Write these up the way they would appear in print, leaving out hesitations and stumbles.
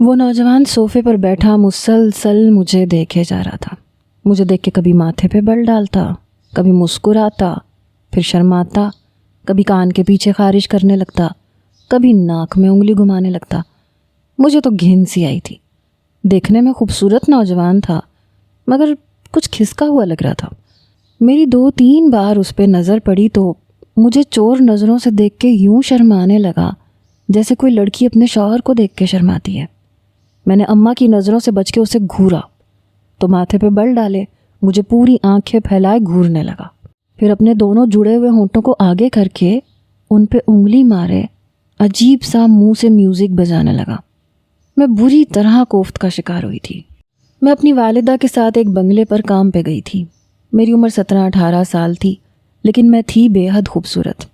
وہ نوجوان صوفے پر بیٹھا مسلسل مجھے دیکھے جا رہا تھا۔ مجھے دیکھ کے کبھی ماتھے پہ بل ڈالتا، کبھی مسکراتا، پھر شرماتا، کبھی کان کے پیچھے خارش کرنے لگتا، کبھی ناک میں انگلی گھمانے لگتا۔ مجھے تو گھن سی آئی تھی۔ دیکھنے میں خوبصورت نوجوان تھا، مگر کچھ کھسکا ہوا لگ رہا تھا۔ میری 2-3 بار اس پہ نظر پڑی تو مجھے چور نظروں سے دیکھ کے یوں شرمانے لگا جیسے کوئی لڑکی اپنے شوہر کو دیکھ کے شرماتی ہے۔ میں نے اماں کی نظروں سے بچ کے اسے گھورا تو ماتھے پہ بل ڈالے مجھے پوری آنکھیں پھیلائے گھورنے لگا، پھر اپنے دونوں جڑے ہوئے ہونٹوں کو آگے کر کے ان پہ انگلی مارے عجیب سا منہ سے میوزک بجانے لگا۔ میں بری طرح کوفت کا شکار ہوئی تھی۔ میں اپنی والدہ کے ساتھ ایک بنگلے پر کام پہ گئی تھی۔ میری عمر 17-18 سال تھی، لیکن میں تھی بے حد خوبصورت۔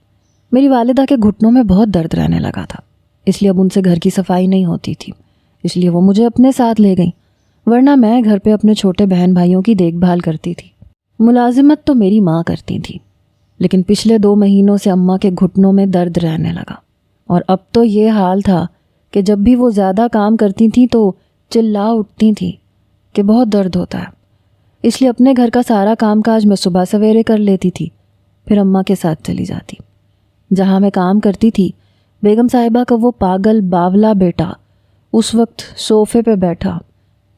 میری والدہ کے گھٹنوں میں بہت درد رہنے لگا تھا، اس لیے اب ان سے گھر کی صفائی نہیں ہوتی تھی، اس لیے وہ مجھے اپنے ساتھ لے گئیں، ورنہ میں گھر پہ اپنے چھوٹے بہن بھائیوں کی دیکھ بھال کرتی تھی۔ ملازمت تو میری ماں کرتی تھی، لیکن پچھلے 2 مہینوں سے اماں کے گھٹنوں میں درد رہنے لگا، اور اب تو یہ حال تھا کہ جب بھی وہ زیادہ کام کرتی تھیں تو چلا اٹھتی تھیں کہ بہت درد ہوتا ہے۔ اس لیے اپنے گھر کا سارا کام کاج میں صبح سویرے کر لیتی تھی، پھر اماں کے ساتھ چلی جاتی۔ جہاں میں کام کرتی تھی، بیگم صاحبہ کا وہ پاگل باولا بیٹا اس وقت صوفے پہ بیٹھا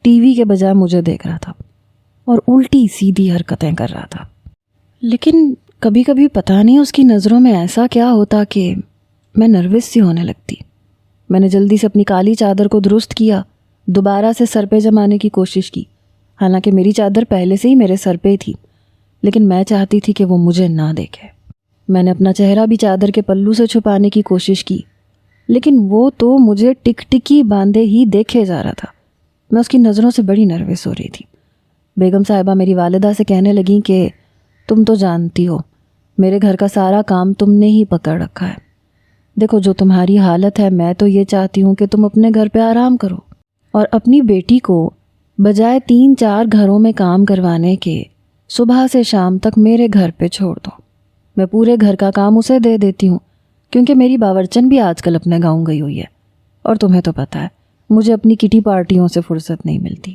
ٹی وی کے بجائے مجھے دیکھ رہا تھا اور الٹی سیدھی حرکتیں کر رہا تھا۔ لیکن کبھی کبھی پتہ نہیں اس کی نظروں میں ایسا کیا ہوتا کہ میں نروس سی ہونے لگتی۔ میں نے جلدی سے اپنی کالی چادر کو درست کیا، دوبارہ سے سر پہ جمانے کی کوشش کی، حالانکہ میری چادر پہلے سے ہی میرے سر پہ تھی، لیکن میں چاہتی تھی کہ وہ مجھے نہ دیکھے۔ میں نے اپنا چہرہ بھی چادر کے پلو سے چھپانے کی کوشش کی، لیکن وہ تو مجھے ٹک ٹکی باندھے ہی دیکھے جا رہا تھا۔ میں اس کی نظروں سے بڑی نروس ہو رہی تھی۔ بیگم صاحبہ میری والدہ سے کہنے لگیں کہ تم تو جانتی ہو میرے گھر کا سارا کام تم نے ہی پکڑ رکھا ہے۔ دیکھو جو تمہاری حالت ہے، میں تو یہ چاہتی ہوں کہ تم اپنے گھر پہ آرام کرو اور اپنی بیٹی کو بجائے 3-4 گھروں میں کام کروانے کے صبح سے شام تک میرے گھر پہ چھوڑ دو۔ میں پورے گھر کا کام اسے دے دیتی ہوں، کیونکہ میری باورچن بھی آج کل اپنے گاؤں گئی ہوئی ہے، اور تمہیں تو پتہ ہے مجھے اپنی کٹی پارٹیوں سے فرصت نہیں ملتی۔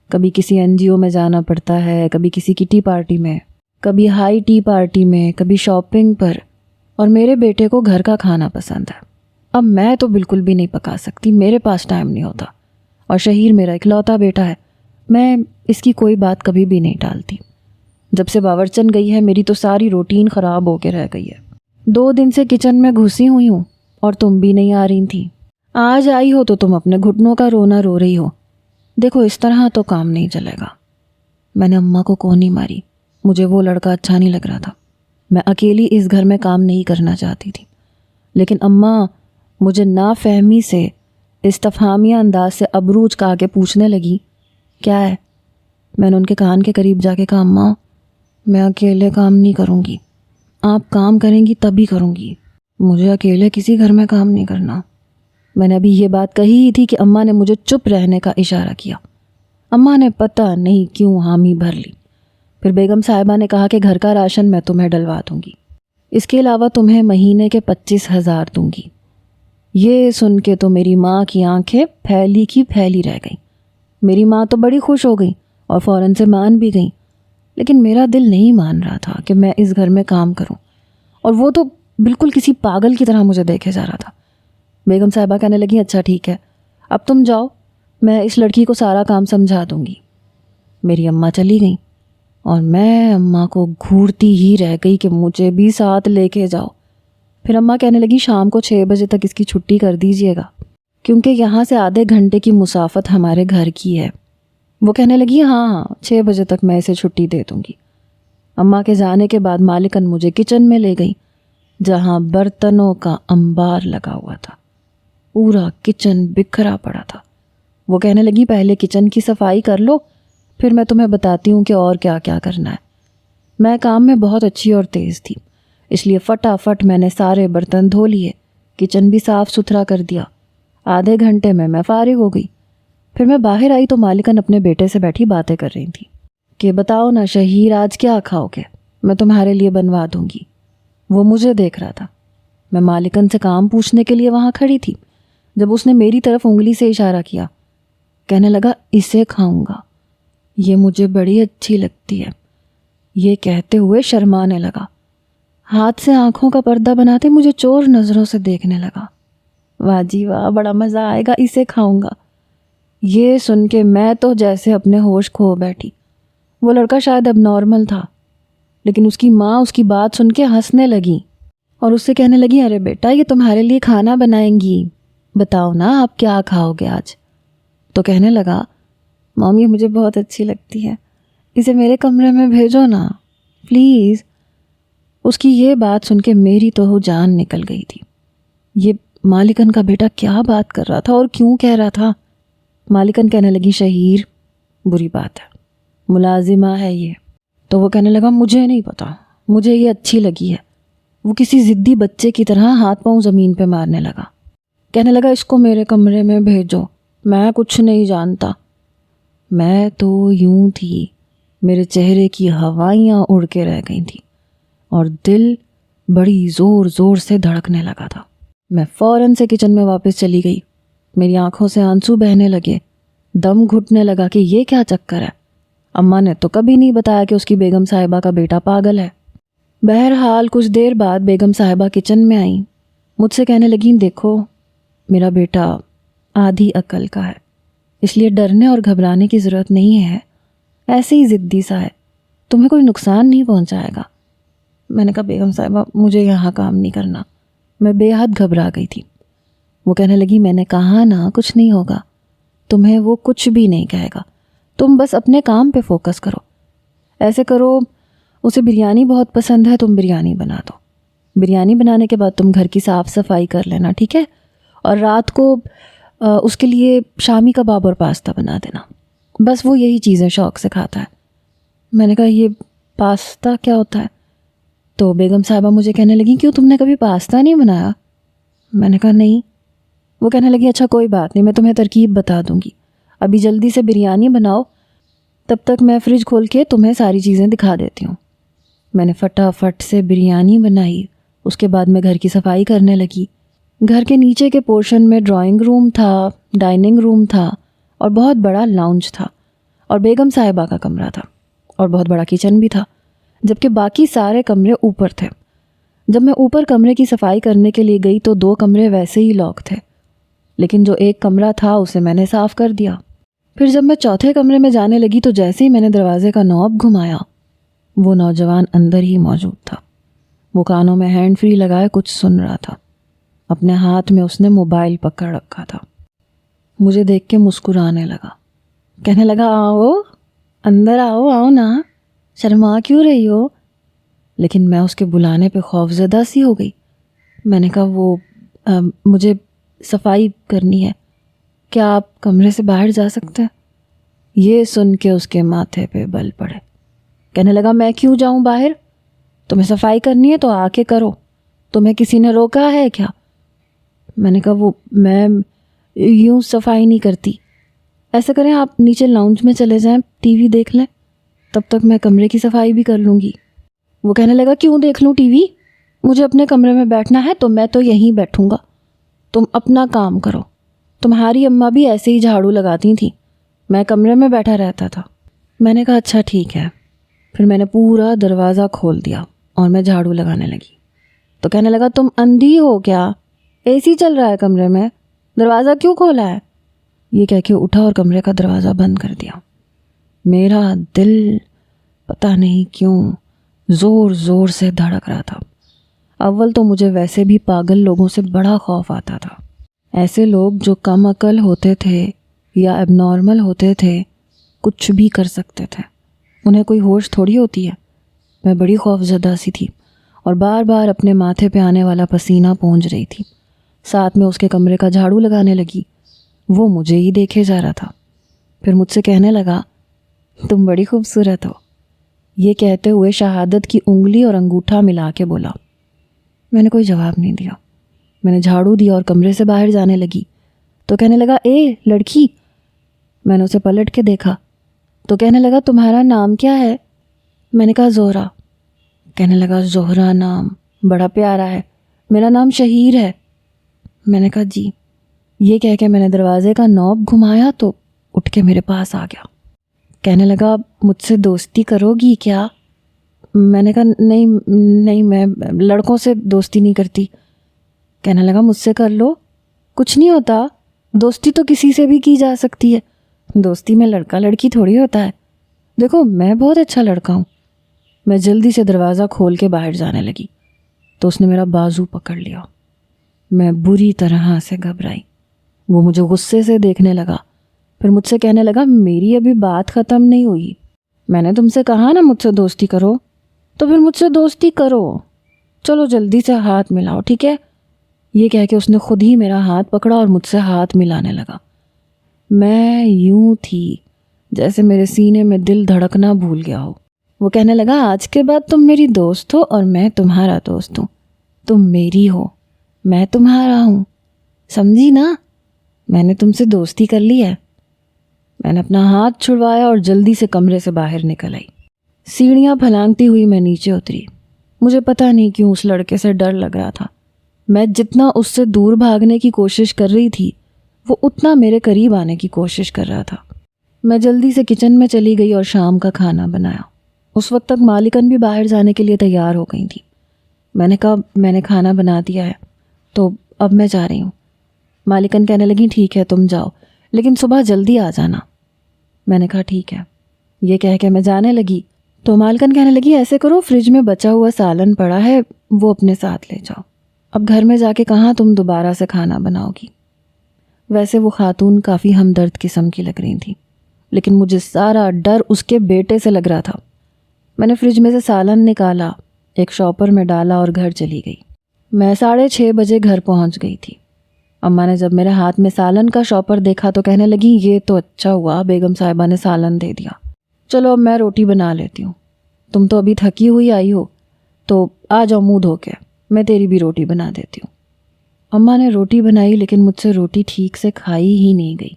کبھی کسی NGO میں جانا پڑتا ہے، کبھی کسی کٹی پارٹی میں، کبھی ہائی ٹی پارٹی میں، کبھی شاپنگ پر، اور میرے بیٹے کو گھر کا کھانا پسند ہے۔ اب میں تو بالکل بھی نہیں پکا سکتی، میرے پاس ٹائم نہیں ہوتا، اور شہیر میرا اکلوتا بیٹا ہے، میں اس کی کوئی بات کبھی بھی نہیں ٹالتی۔ جب سے باورچن گئی ہے میری تو ساری روٹین خراب ہو کے رہ گئی ہے۔ 2 دن سے کچن میں گھسی ہوئی ہوں اور تم بھی نہیں آ رہی تھی۔ آج آئی ہو تو تم اپنے گھٹنوں کا رونا رو رہی ہو۔ دیکھو اس طرح تو کام نہیں چلے گا۔ میں نے اماں کو کونی ماری، مجھے وہ لڑکا اچھا نہیں لگ رہا تھا۔ میں اکیلی اس گھر میں کام نہیں کرنا چاہتی تھی، لیکن اماں مجھے نافہمی سے استفہامیہ انداز سے ابرو اچکا کے پوچھنے لگی، کیا ہے؟ میں نے ان کے کان کے قریب جا کے کہا، اماں میں اکیلے کام نہیں کروں گی، آپ کام کریں گی تبھی کروں گی، مجھے اکیلے کسی گھر میں کام نہیں کرنا۔ میں نے ابھی یہ بات کہی ہی تھی کہ اماں نے مجھے چپ رہنے کا اشارہ کیا۔ اماں نے پتہ نہیں کیوں حامی بھر لی۔ پھر بیگم صاحبہ نے کہا کہ گھر کا راشن میں تمہیں ڈلوا دوں گی، اس کے علاوہ تمہیں مہینے کے 25,000 دوں گی۔ یہ سن کے تو میری ماں کی آنکھیں پھیلی کی پھیلی رہ گئیں۔ میری ماں تو بڑی خوش ہو گئی اور فوراً سے مان بھی گئیں، لیکن میرا دل نہیں مان رہا تھا کہ میں اس گھر میں کام کروں، اور وہ تو بالکل کسی پاگل کی طرح مجھے دیکھے جا رہا تھا۔ بیگم صاحبہ کہنے لگی، اچھا ٹھیک ہے، اب تم جاؤ، میں اس لڑکی کو سارا کام سمجھا دوں گی۔ میری اماں چلی گئیں اور میں اماں کو گھورتی ہی رہ گئی کہ مجھے بھی ساتھ لے کے جاؤ۔ پھر اماں کہنے لگی، شام کو 6 بجے تک اس کی چھٹی کر دیجیے گا، کیونکہ یہاں سے آدھے گھنٹے کی مسافت ہمارے گھر کی ہے۔ وہ کہنے لگی، ہاں 6 بجے تک میں اسے چھٹی دے دوں گی۔ اماں کے جانے کے بعد مالکن مجھے کچن میں لے گئی، جہاں برتنوں کا انبار لگا ہوا تھا۔ پورا کچن بکھرا پڑا تھا۔ وہ کہنے لگی، پہلے کچن کی صفائی کر لو، پھر میں تمہیں بتاتی ہوں کہ اور کیا کیا کرنا ہے۔ میں کام میں بہت اچھی اور تیز تھی، اس لیے فٹافٹ میں نے سارے برتن دھو لیے، کچن بھی صاف ستھرا کر دیا۔ آدھے گھنٹے میں فارغ ہو گئی۔ پھر میں باہر آئی تو مالکن اپنے بیٹے سے بیٹھی باتیں کر رہی تھی کہ بتاؤ نا شہیر، آج کیا کھاؤ گے؟ میں تمہارے لیے بنوا دوں گی۔ وہ مجھے دیکھ رہا تھا۔ میں مالکن سے کام پوچھنے کے لیے وہاں کھڑی تھی۔ جب اس نے میری طرف انگلی سے اشارہ کیا کہنے لگا اسے کھاؤں گا، یہ مجھے بڑی اچھی لگتی ہے۔ یہ کہتے ہوئے شرمانے لگا، ہاتھ سے آنکھوں کا پردہ بناتے مجھے چور نظروں سے دیکھنے لگا۔ واہ جی واہ، بڑا مزہ آئے گا، اسے کھاؤں گا۔ یہ سن کے میں تو جیسے اپنے ہوش کھو بیٹھی۔ وہ لڑکا شاید اب نارمل تھا، لیکن اس کی ماں اس کی بات سن کے ہنسنے لگی اور اس سے کہنے لگی، ارے بیٹا یہ تمہارے لیے کھانا بنائیں گی، بتاؤ نا آپ کیا کھاؤ گے آج؟ تو کہنے لگا، مامی مجھے بہت اچھی لگتی ہے، اسے میرے کمرے میں بھیجو نا پلیز۔ اس کی یہ بات سن کے میری تو جان نکل گئی تھی۔ یہ مالکن کا بیٹا کیا بات کر رہا تھا اور کیوں کہہ رہا تھا؟ مالکن کہنے لگی، شہیر بری بات ہے، ملازمہ ہے یہ۔ تو وہ کہنے لگا، مجھے نہیں پتا، مجھے یہ اچھی لگی ہے۔ وہ کسی ضدی بچے کی طرح ہاتھ پاؤں زمین پہ مارنے لگا، کہنے لگا، اس کو میرے کمرے میں بھیجو، میں کچھ نہیں جانتا۔ میں تو یوں تھی، میرے چہرے کی ہوائیاں اڑ کے رہ گئی تھیں اور دل بڑی زور زور سے دھڑکنے لگا تھا۔ میں فوراً سے کچن میں واپس چلی گئی۔ میری آنکھوں سے آنسو بہنے لگے، دم گھٹنے لگا کہ یہ کیا چکر ہے۔ اماں نے تو کبھی نہیں بتایا کہ اس کی بیگم صاحبہ کا بیٹا پاگل ہے۔ بہرحال کچھ دیر بعد بیگم صاحبہ کچن میں آئیں، مجھ سے کہنے لگیں، دیکھو میرا بیٹا آدھی عقل کا ہے، اس لیے ڈرنے اور گھبرانے کی ضرورت نہیں ہے، ایسے ہی ضدی سا ہے، تمہیں کوئی نقصان نہیں پہنچائے گا۔ میں نے کہا، بیگم صاحبہ مجھے یہاں کام نہیں کرنا۔ میں بے حد گھبرا گئی تھی۔ وہ کہنے لگی، میں نے کہا نا کچھ نہیں ہوگا، تمہیں وہ کچھ بھی نہیں کہے گا، تم بس اپنے کام پہ فوکس کرو۔ ایسے کرو، اسے بریانی بہت پسند ہے، تم بریانی بنا دو، بریانی بنانے کے بعد تم گھر کی صاف صفائی کر لینا، ٹھیک ہے؟ اور رات کو اس کے لیے شامی کباب اور پاستا بنا دینا، بس وہ یہی چیزیں شوق سے کھاتا ہے۔ میں نے کہا، یہ پاستا کیا ہوتا ہے؟ تو بیگم صاحبہ مجھے کہنے لگی، کیوں تم نے کبھی پاستا نہیں بنایا؟ میں نے کہا، نہیں۔ وہ کہنے لگی، اچھا کوئی بات نہیں، میں تمہیں ترکیب بتا دوں گی، ابھی جلدی سے بریانی بناؤ، تب تک میں فریج کھول کے تمہیں ساری چیزیں دکھا دیتی ہوں۔ میں نے فٹافٹ سے بریانی بنائی، اس کے بعد میں گھر کی صفائی کرنے لگی۔ گھر کے نیچے کے پورشن میں ڈرائنگ روم تھا، ڈائننگ روم تھا اور بہت بڑا لاؤنج تھا، اور بیگم صاحبہ کا کمرہ تھا، اور بہت بڑا کچن بھی تھا، جبکہ باقی سارے کمرے اوپر تھے۔ جب میں اوپر کمرے کی صفائی کرنے کے لیے گئی تو 2 کمرے ویسے ہی لاک تھے، لیکن جو ایک کمرہ تھا اسے میں نے صاف کر دیا۔ پھر جب میں چوتھے کمرے میں جانے لگی تو جیسے ہی میں نے دروازے کا نوب گھمایا، وہ نوجوان اندر ہی موجود تھا۔ وہ کانوں میں ہینڈ فری لگائے کچھ سن رہا تھا، اپنے ہاتھ میں اس نے موبائل پکڑ رکھا تھا۔ مجھے دیکھ کے مسکرانے لگا، کہنے لگا، آؤ اندر آؤ، آؤ نا، شرما کیوں رہی ہو؟ لیکن میں اس کے بلانے پہ خوف زدہ سی ہو گئی۔ میں نے کہا، مجھے صفائی کرنی ہے، کیا آپ کمرے سے باہر جا سکتے ہیں؟ یہ سن کے اس کے ماتھے پہ بل پڑے، کہنے لگا، میں کیوں جاؤں باہر؟ تمہیں صفائی کرنی ہے تو آ کے کرو، تمہیں کسی نے روکا ہے کیا؟ میں نے کہا، میں یوں صفائی نہیں کرتی۔ ایسا کریں، آپ نیچے لاؤنج میں چلے جائیں، ٹی وی دیکھ لیں، تب تک میں کمرے کی صفائی بھی کر لوں گی۔ وہ کہنے لگا، کیوں دیکھ لوں ٹی وی؟ مجھے اپنے کمرے میں بیٹھنا ہے تو میں تو یہیں بیٹھوں گا، تم اپنا کام کرو۔ تمہاری اماں بھی ایسے ہی جھاڑو لگاتی تھیں، میں کمرے میں بیٹھا رہتا تھا۔ میں نے کہا، اچھا ٹھیک ہے۔ پھر میں نے پورا دروازہ کھول دیا اور میں جھاڑو لگانے لگی۔ تو کہنے لگا، تم اندھی ہو کیا؟ اے سی چل رہا ہے کمرے میں، دروازہ کیوں کھولا ہے؟ یہ کہہ کے اٹھا اور کمرے کا دروازہ بند کر دیا۔ میرا دل پتہ نہیں کیوں زور زور سے دھڑک رہا تھا۔ اول تو مجھے ویسے بھی پاگل لوگوں سے بڑا خوف آتا تھا۔ ایسے لوگ جو کم عقل ہوتے تھے یا ایب نارمل ہوتے تھے، کچھ بھی کر سکتے تھے، انہیں کوئی ہوش تھوڑی ہوتی ہے۔ میں بڑی خوف زدہ سی تھی اور بار بار اپنے ماتھے پہ آنے والا پسینہ پونجھ رہی تھی، ساتھ میں اس کے کمرے کا جھاڑو لگانے لگی۔ وہ مجھے ہی دیکھے جا رہا تھا۔ پھر مجھ سے کہنے لگا، تم بڑی خوبصورت ہو۔ یہ کہتے ہوئے شہادت کی انگلی اور انگوٹھا ملا کے بولا۔ میں نے کوئی جواب نہیں دیا۔ میں نے جھاڑو دیا اور کمرے سے باہر جانے لگی تو کہنے لگا، اے لڑکی۔ میں نے اسے پلٹ کے دیکھا تو کہنے لگا، تمہارا نام کیا ہے؟ میں نے کہا، زہرا۔ کہنے لگا، زہرا نام بڑا پیارا ہے، میرا نام شہیر ہے۔ میں نے کہا، جی۔ یہ کہہ کے میں نے دروازے کا نوب گھمایا تو اٹھ کے میرے پاس آ گیا، کہنے لگا مجھ سے دوستی کرو گی کیا؟ میں نے کہا نہیں میں لڑکوں سے دوستی نہیں کرتی۔ کہنے لگا مجھ سے کر لو، کچھ نہیں ہوتا، دوستی تو کسی سے بھی کی جا سکتی ہے، دوستی میں لڑکا لڑکی تھوڑی ہوتا ہے، دیکھو میں بہت اچھا لڑکا ہوں۔ میں جلدی سے دروازہ کھول کے باہر جانے لگی تو اس نے میرا بازو پکڑ لیا۔ میں بری طرح سے گھبرائی۔ وہ مجھے غصے سے دیکھنے لگا، پھر مجھ سے کہنے لگا میری ابھی بات ختم نہیں ہوئی، میں نے تم سے کہا نا مجھ سے دوستی کرو، تو پھر مجھ سے دوستی کرو، چلو جلدی سے ہاتھ ملاؤ ٹھیک ہے۔ یہ کہہ کے اس نے خود ہی میرا ہاتھ پکڑا اور مجھ سے ہاتھ ملانے لگا۔ میں یوں تھی جیسے میرے سینے میں دل دھڑکنا بھول گیا ہو۔ وہ کہنے لگا آج کے بعد تم میری دوست ہو اور میں تمہارا دوست ہوں، تم میری ہو میں تمہارا ہوں، سمجھی نا؟ میں نے تم سے دوستی کر لی ہے۔ میں نے اپنا ہاتھ چھڑوایا اور جلدی سے کمرے سے باہر نکل آئی۔ سیڑھیاں پھلانگتی ہوئی میں نیچے اتری۔ مجھے پتہ نہیں کیوں اس لڑکے سے ڈر لگ رہا تھا۔ میں جتنا اس سے دور بھاگنے کی کوشش کر رہی تھی وہ اتنا میرے قریب آنے کی کوشش کر رہا تھا۔ میں جلدی سے کچن میں چلی گئی اور شام کا کھانا بنایا۔ اس وقت تک مالکن بھی باہر جانے کے لیے تیار ہو گئی تھی۔ میں نے کہا میں نے کھانا بنا دیا ہے تو اب میں جا رہی ہوں۔ مالکن کہنے لگی ٹھیک ہے تم جاؤ لیکن صبح جلدی آ جانا۔ میں نے کہا ٹھیک ہے۔ یہ کہہ کے میں جانے لگی تو مالکن کہنے لگی ایسے کرو فریج میں بچا ہوا سالن پڑا ہے وہ اپنے ساتھ لے جاؤ، اب گھر میں جا کے کہاں تم دوبارہ سے کھانا بناؤ گی۔ ویسے وہ خاتون کافی ہمدرد قسم کی لگ رہی تھی لیکن مجھے سارا ڈر اس کے بیٹے سے لگ رہا تھا۔ میں نے فریج میں سے سالن نکالا، ایک شاپر میں ڈالا اور گھر چلی گئی۔ میں 6:30 بجے گھر پہنچ گئی تھی۔ اماں نے جب میرے ہاتھ میں سالن کا شاپر دیکھا تو کہنے لگی یہ تو اچھا ہوا بیگم صاحبہ نے سالن دے دیا، چلو اب میں روٹی بنا لیتی ہوں، تم تو ابھی تھکی ہوئی آئی ہو تو آ جاؤ منہ دھو کے میں تیری بھی روٹی بنا دیتی ہوں۔ اماں نے روٹی بنائی لیکن مجھ سے روٹی ٹھیک سے کھائی ہی نہیں گئی۔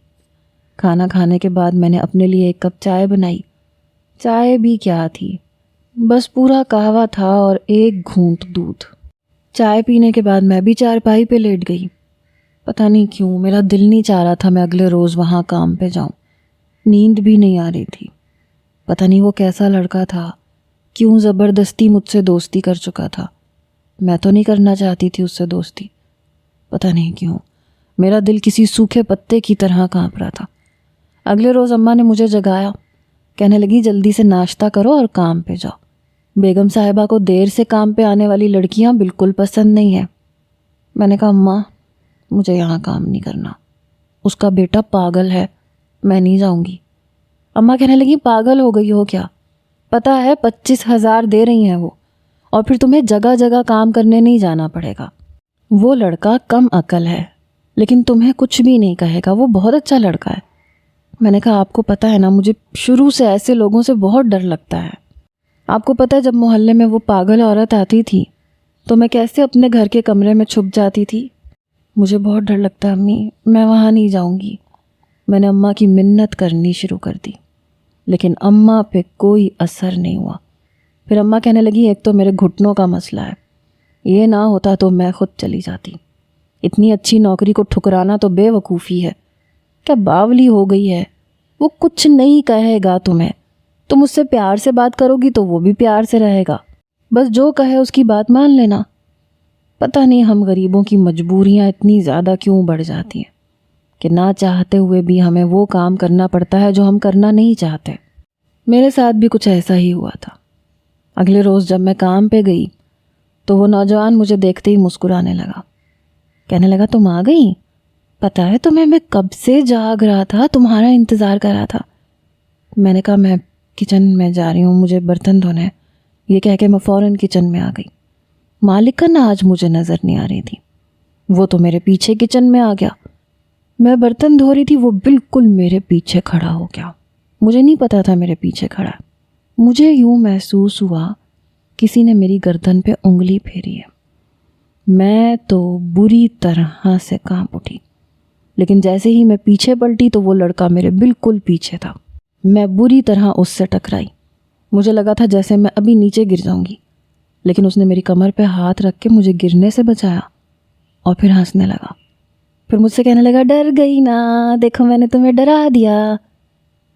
کھانا کھانے کے بعد میں نے اپنے لیے 1 کپ چائے بنائی۔ چائے بھی کیا تھی، بس پورا قہوہ تھا اور 1 گھونٹ دودھ۔ چائے پینے کے بعد میں بھی چارپائی پہ لیٹ گئی۔ پتہ نہیں کیوں میرا دل نہیں چاہ رہا تھا میں اگلے روز وہاں کام پہ جاؤں، نیند بھی نہیں آ رہی تھی۔ پتہ نہیں وہ کیسا لڑکا تھا، کیوں زبردستی مجھ سے دوستی کر چکا تھا۔ میں تو نہیں کرنا چاہتی تھی اس سے دوستی، پتہ نہیں کیوں میرا دل کسی سوکھے پتے کی طرح کانپ رہا تھا۔ اگلے روز اماں نے مجھے جگایا، کہنے لگی جلدی سے ناشتہ کرو اور کام پہ جاؤ، بیگم صاحبہ کو دیر سے کام پہ آنے والی لڑکیاں بالکل پسند نہیں ہیں۔ میں نے کہا اماں مجھے یہاں کام نہیں کرنا، اس کا بیٹا پاگل ہے، میں نہیں جاؤں گی۔ اماں کہنے لگی پاگل ہو گئی ہو کیا؟ پتہ ہے 25,000 دے رہی ہیں وہ، اور پھر تمہیں جگہ جگہ کام کرنے نہیں جانا پڑے گا۔ وہ لڑکا کم عقل ہے لیکن تمہیں کچھ بھی نہیں کہے گا، وہ بہت اچھا لڑکا ہے۔ میں نے کہا آپ کو پتہ ہے نا مجھے شروع سے ایسے لوگوں سے بہت ڈر لگتا ہے۔ آپ کو پتہ ہے جب محلے میں وہ پاگل عورت آتی تھی تو میں کیسے اپنے گھر کے کمرے میں چھپ جاتی تھی۔ مجھے بہت ڈر لگتا ہے امی، میں وہاں نہیں جاؤں گی۔ میں نے اماں کی منت کرنی شروع کر دی لیکن اماں پہ کوئی اثر نہیں ہوا۔ پھر اماں کہنے لگی ایک تو میرے گھٹنوں کا مسئلہ ہے، یہ نہ ہوتا تو میں خود چلی جاتی، اتنی اچھی نوکری کو ٹھکرانا تو بے وقوفی ہے، کیا باولی ہو گئی ہے، وہ کچھ نہیں کہے گا تمہیں، تم اس سے پیار سے بات کرو گی تو وہ بھی پیار سے رہے گا، بس جو کہے اس کی بات مان لینا۔ پتہ نہیں ہم غریبوں کی مجبوریاں اتنی زیادہ کیوں بڑھ جاتی ہیں کہ نہ چاہتے ہوئے بھی ہمیں وہ کام کرنا پڑتا ہے جو ہم کرنا نہیں چاہتے۔ میرے ساتھ بھی کچھ ایسا ہی ہوا تھا۔ اگلے روز جب میں کام پہ گئی تو وہ نوجوان مجھے دیکھتے ہی مسکرانے لگا، کہنے لگا تم آ گئی، پتہ ہے تمہیں میں کب سے جاگ رہا تھا، تمہارا انتظار کر رہا تھا۔ میں نے کہا میں کچن میں جا رہی ہوں، مجھے برتن دھونے ہیں۔ یہ کہہ کے میں فوراً کچن میں آ گئی۔ مالکن آج مجھے نظر نہیں آ رہی تھی، وہ تو میرے پیچھے کچن میں آ گیا۔ میں برتن دھو رہی تھی، وہ بالکل میرے پیچھے کھڑا ہو گیا۔ مجھے نہیں پتا تھا میرے پیچھے کھڑا ہے۔ مجھے یوں محسوس ہوا کسی نے میری گردن پہ انگلی پھیری ہے۔ میں تو بری طرح سے کانپ اٹھی، لیکن جیسے ہی میں پیچھے پلٹی تو وہ لڑکا میرے بالکل پیچھے تھا۔ میں بری طرح اس سے ٹکرائی، مجھے لگا تھا جیسے میں ابھی نیچے گر جاؤں گی، لیکن اس نے میری کمر پہ ہاتھ رکھ کے مجھے گرنے سے بچایا اور پھر ہنسنے لگا۔ پھر مجھ سے کہنے لگا ڈر گئی نا، دیکھو میں نے تمہیں ڈرا دیا۔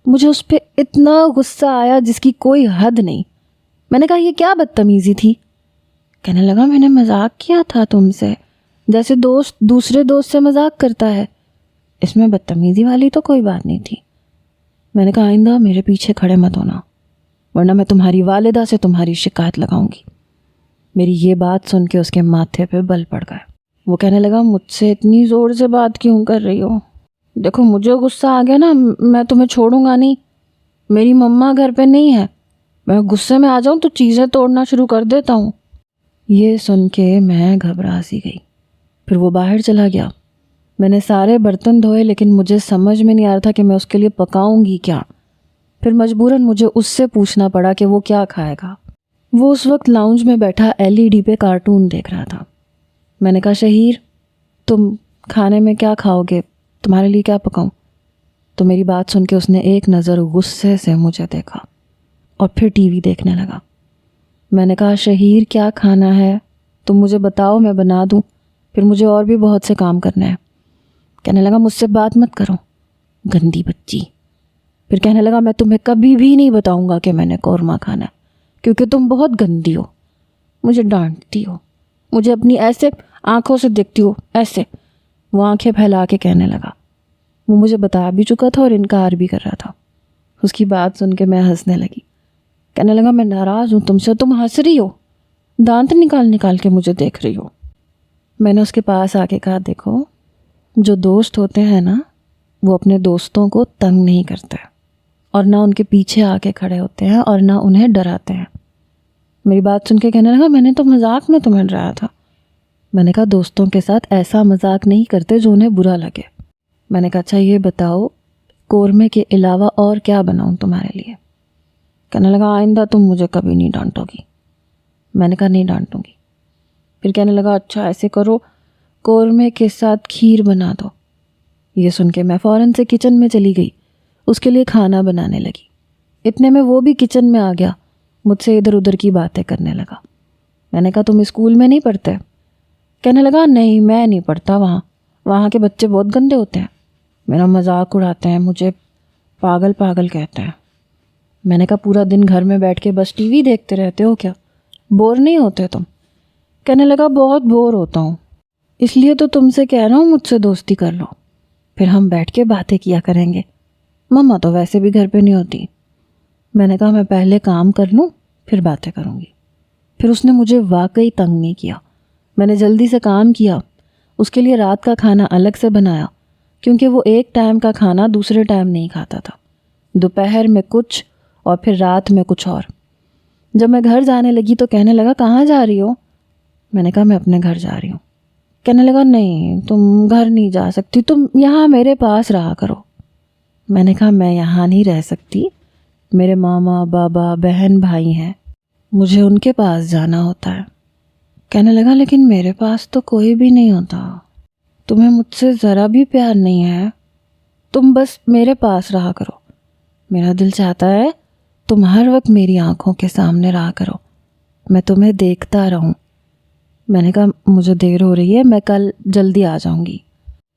مجھے اس پہ اتنا غصہ آیا جس کی کوئی حد نہیں۔ میں نے کہا یہ کیا بدتمیزی تھی؟ کہنے لگا میں نے مذاق کیا تھا تم سے، جیسے دوست دوسرے دوست سے مذاق کرتا ہے، اس میں بدتمیزی والی تو کوئی بات نہیں تھی۔ میں نے کہا آئندہ میرے پیچھے کھڑے مت ہونا، ورنہ میں تمہاری والدہ سے تمہاری شکایت لگاؤں گی۔ میری یہ بات سن کے اس کے ماتھے پہ بل پڑ گئے۔ وہ کہنے لگا مجھ سے اتنی زور سے بات کیوں کر رہی ہو؟ دیکھو مجھے غصہ آ گیا نا، میں تمہیں چھوڑوں گا نہیں۔ میری مما گھر پہ نہیں ہے، میں غصے میں آ جاؤں تو چیزیں توڑنا شروع کر دیتا ہوں۔ یہ سن کے میں گھبرا سی گئی۔ پھر وہ باہر چلا گیا۔ میں نے سارے برتن دھوئے، لیکن مجھے سمجھ میں نہیں آ رہا تھا کہ میں اس کے لیے پکاؤں گی کیا۔ پھر مجبوراً مجھے اس سے پوچھنا پڑا کہ وہ کیا کھائے گا۔ وہ اس وقت لاؤنج میں بیٹھا LED پہ کارٹون دیکھ رہا تھا۔ میں نے کہا شہیر تم کھانے میں کیا کھاؤ گے، تمہارے لیے کیا پکاؤں؟ تو میری بات سن کے اس نے ایک نظر غصے سے مجھے دیکھا اور پھر ٹی وی دیکھنے لگا۔ میں نے کہا شہیر کیا کھانا ہے تم مجھے بتاؤ، میں بنا دوں، پھر مجھے اور بھی بہت سے کام کرنے ہیں۔ کہنے لگا مجھ سے بات مت کرو گندی بچی۔ پھر کہنے لگا میں تمہیں کبھی بھی نہیں بتاؤں گا کہ میں نے قورمہ کھانا ہے، کیونکہ تم بہت گندی ہو، مجھے ڈانٹتی ہو، مجھے اپنی ایسے آنکھوں سے دیکھتی ہو ایسے۔ وہ آنکھیں پھیلا کے کہنے لگا۔ وہ مجھے بتا بھی چکا تھا اور انکار بھی کر رہا تھا۔ اس کی بات سن کے میں ہنسنے لگی۔ کہنے لگا میں ناراض ہوں تم سے، تم ہنس رہی ہو، دانت نکال نکال کے مجھے دیکھ رہی ہو۔ میں نے اس کے پاس آ کے کہا دیکھو جو دوست ہوتے ہیں نا وہ اپنے دوستوں کو تنگ نہیں کرتے، اور نہ ان کے پیچھے آ کے کھڑے ہوتے ہیں اور نہ انہیں ڈراتے ہیں۔ میری بات سن کے کہنے لگا میں نے تو مذاق میں تمہیں ڈرایا تھا۔ میں نے کہا دوستوں کے ساتھ ایسا مذاق نہیں کرتے جو انہیں برا لگے۔ میں نے کہا اچھا یہ بتاؤ قورمے کے علاوہ اور کیا بناؤں تمہارے لیے؟ کہنے لگا آئندہ تم مجھے کبھی نہیں ڈانٹو گی۔ میں نے کہا نہیں ڈانٹوں گی۔ پھر کہنے لگا اچھا ایسے کرو قورمے کے ساتھ کھیر بنا دو۔ یہ سن کے میں فوراً سے کچن میں چلی گئی، اس کے لیے کھانا بنانے لگی۔ اتنے میں وہ بھی کچن میں آ گیا، مجھ سے ادھر ادھر کی باتیں کرنے لگا۔ میں نے کہا تم اسکول میں نہیں پڑھتے؟ کہنے لگا نہیں میں نہیں پڑھتا، وہاں کے بچے بہت گندے ہوتے ہیں، میرا مذاق اڑاتے ہیں، مجھے پاگل پاگل کہتے ہیں۔ میں نے کہا پورا دن گھر میں بیٹھ کے بس ٹی وی دیکھتے رہتے ہو کیا، بور نہیں ہوتے تم؟ کہنے لگا بہت بور ہوتا ہوں، اس لیے تو تم سے کہہ رہا ہوں مجھ سے دوستی کر لو، پھر ہم بیٹھ کے باتیں کیا کریں گے، مما تو ویسے بھی گھر پہ نہیں ہوتی۔ میں نے کہا میں پہلے کام کر لوں پھر باتیں کروں گی۔ پھر اس نے مجھے واقعی تنگ نہیں کیا۔ میں نے جلدی سے کام کیا، اس کے لیے رات کا کھانا الگ سے بنایا، کیونکہ وہ ایک ٹائم کا کھانا دوسرے ٹائم نہیں کھاتا تھا، دوپہر میں کچھ اور پھر رات میں کچھ اور۔ جب میں گھر جانے لگی تو کہنے لگا کہاں جا رہی ہو؟ میں نے کہا میں اپنے گھر جا رہی ہوں۔ کہنے لگا نہیں تم گھر نہیں جا سکتی، تم یہاں میرے پاس رہا کرو۔ میں نے کہا میں یہاں نہیں رہ سکتی، میرے ماما بابا بہن بھائی ہیں، مجھے ان کے پاس جانا ہوتا ہے۔ کہنے لگا لیکن میرے پاس تو کوئی بھی نہیں ہوتا، تمہیں مجھ سے ذرا بھی پیار نہیں ہے، تم بس میرے پاس رہا کرو، میرا دل چاہتا ہے تم ہر وقت میری آنکھوں کے سامنے رہا کرو، میں تمہیں دیکھتا رہوں۔ میں نے کہا مجھے دیر ہو رہی ہے، میں کل جلدی آ جاؤں گی۔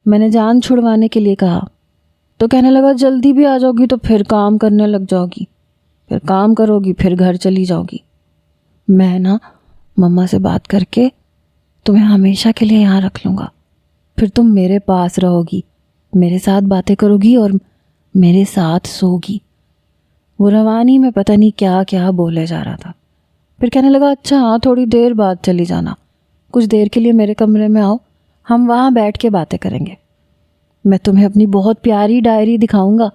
میں نے جان چھڑوانے کے لیے کہا تو کہنے لگا جلدی بھی آ جاؤ گی تو پھر کام کرنے لگ جاؤ گی، پھر کام کرو گی پھر گھر چلی جاؤ گی، میں نا مما سے بات کر کے تمہیں ہمیشہ کے لیے یہاں رکھ لوں گا، پھر تم میرے پاس رہو گی، میرے ساتھ باتیں کرو گی اور میرے ساتھ سو گی۔ وہ روانی میں پتہ نہیں کیا کیا بولے جا رہا تھا۔ پھر کہنے لگا اچھا ہاں تھوڑی دیر بعد چلی جانا، کچھ دیر کے لیے میرے کمرے میں آؤ، ہم وہاں بیٹھ کے باتیں کریں گے، میں تمہیں اپنی بہت پیاری ڈائری دکھاؤں گا۔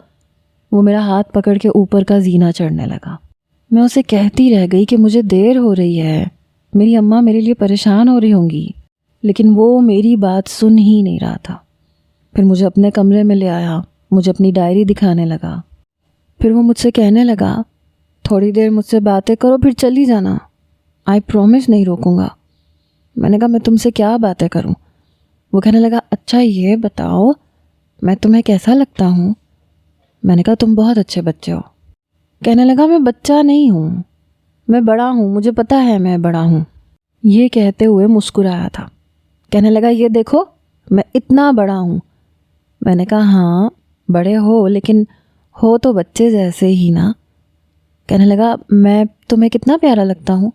وہ میرا ہاتھ پکڑ کے اوپر کا زینہ چڑھنے لگا۔ میں اسے کہتی رہ گئی کہ مجھے دیر ہو رہی ہے، میری اماں میرے لیے پریشان ہو رہی ہوں گی، لیکن وہ میری بات سن ہی نہیں رہا تھا۔ پھر مجھے اپنے کمرے میں لے آیا، مجھے اپنی ڈائری دکھانے لگا۔ پھر وہ مجھ سے کہنے لگا تھوڑی دیر مجھ سے باتیں کرو پھر چلی جانا، آئی پرومس نہیں روکوں گا۔ میں نے کہا میں تم سے کیا باتیں کروں؟ وہ کہنے لگا اچھا یہ بتاؤ میں تمہیں کیسا لگتا ہوں؟ میں نے کہا تم بہت اچھے بچے ہو۔ کہنے لگا میں بچہ نہیں ہوں، میں بڑا ہوں، مجھے پتہ ہے میں بڑا ہوں۔ یہ کہتے ہوئے مسکرایا تھا۔ کہنے لگا یہ دیکھو میں اتنا بڑا ہوں؟ میں نے کہا ہاں بڑے ہو، لیکن ہو تو بچے جیسے ہی نا۔ کہنے لگا میں تمہیں کتنا پیارا لگتا ہوں،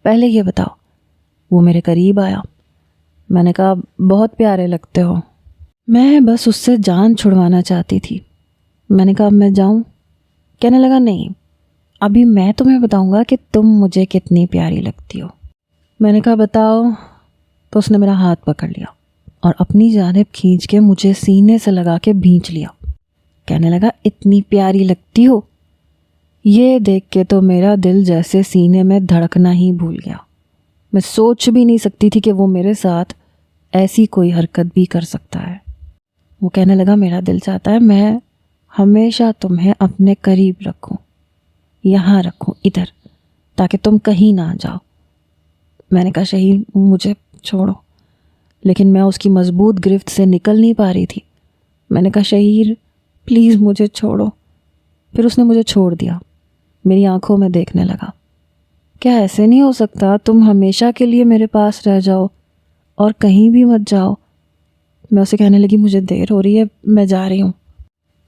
پہلے یہ بتاؤ۔ وہ میرے قریب آیا۔ میں نے کہا بہت پیارے لگتے ہو۔ میں بس اس سے جان چھڑوانا چاہتی تھی۔ میں نے کہا اب میں جاؤں؟ کہنے لگا نہیں، ابھی میں تمہیں بتاؤں گا کہ تم مجھے کتنی پیاری لگتی ہو۔ میں نے کہا بتاؤ۔ تو اس نے میرا ہاتھ پکڑ لیا اور اپنی جانب کھینچ کے مجھے سینے سے لگا کے بھینچ لیا۔ کہنے لگا اتنی پیاری لگتی ہو۔ یہ دیکھ کے تو میرا دل جیسے سینے میں دھڑکنا ہی بھول گیا۔ میں سوچ بھی نہیں سکتی تھی کہ وہ میرے ساتھ ایسی کوئی حرکت بھی کر سکتا ہے۔ وہ کہنے لگا میرا دل چاہتا ہے میں ہمیشہ تمہیں اپنے قریب رکھوں، یہاں رکھوں ادھر، تاکہ تم کہیں نہ جاؤ۔ میں نے کہا شہیر مجھے چھوڑو، لیکن میں اس کی مضبوط گرفت سے نکل نہیں پا رہی تھی۔ میں نے کہا شہیر پلیز مجھے چھوڑو۔ پھر اس نے مجھے چھوڑ دیا، میری آنکھوں میں دیکھنے لگا۔ کیا ایسے نہیں ہو سکتا؟ تم ہمیشہ کے لیے میرے پاس رہ جاؤ اور کہیں بھی مت جاؤ۔ میں اسے کہنے لگی مجھے دیر ہو رہی ہے، میں جا رہی ہوں۔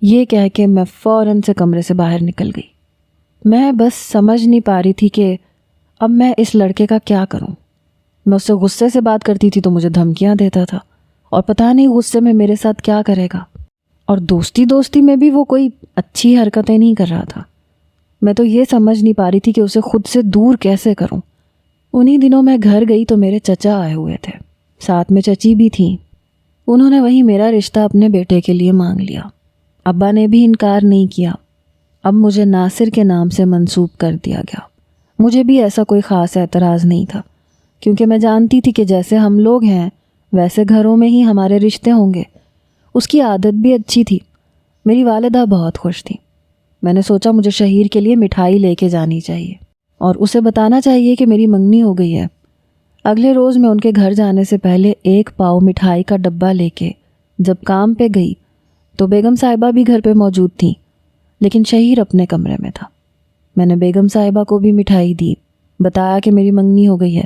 یہ کہہ کے میں فوراً سے کمرے سے باہر نکل گئی۔ میں بس سمجھ نہیں پا رہی تھی کہ اب میں اس لڑکے کا کیا کروں۔ میں اس سے غصے سے بات کرتی تھی تو مجھے دھمکیاں دیتا تھا، اور پتہ نہیں غصے میں میرے ساتھ کیا کرے گا، اور دوستی میں بھی وہ کوئی اچھی حرکتیں نہیں کر رہا تھا۔ میں تو یہ سمجھ نہیں پا رہی تھی کہ اسے خود سے دور کیسے کروں۔ انہی دنوں میں گھر گئی تو میرے چچا آئے ہوئے تھے، ساتھ میں چچی بھی تھیں۔ انہوں نے وہی میرا رشتہ اپنے بیٹے کے لیے مانگ لیا۔ ابا نے بھی انکار نہیں کیا۔ اب مجھے ناصر کے نام سے منسوب کر دیا گیا۔ مجھے بھی ایسا کوئی خاص اعتراض نہیں تھا، کیونکہ میں جانتی تھی کہ جیسے ہم لوگ ہیں ویسے گھروں میں ہی ہمارے رشتے ہوں گے۔ اس کی عادت بھی اچھی تھی۔ میری والدہ بہت خوش تھی۔ میں نے سوچا مجھے شہیر کے لیے مٹھائی لے کے جانی چاہیے اور اسے بتانا چاہیے کہ میری منگنی ہو گئی ہے۔ اگلے روز میں ان کے گھر جانے سے پہلے 1 پاؤ مٹھائی کا ڈبہ لے کے جب کام پہ گئی تو بیگم صاحبہ بھی گھر پہ موجود تھیں، لیکن شہیر اپنے کمرے میں تھا۔ میں نے بیگم صاحبہ کو بھی مٹھائی دی، بتایا کہ میری منگنی ہو گئی ہے۔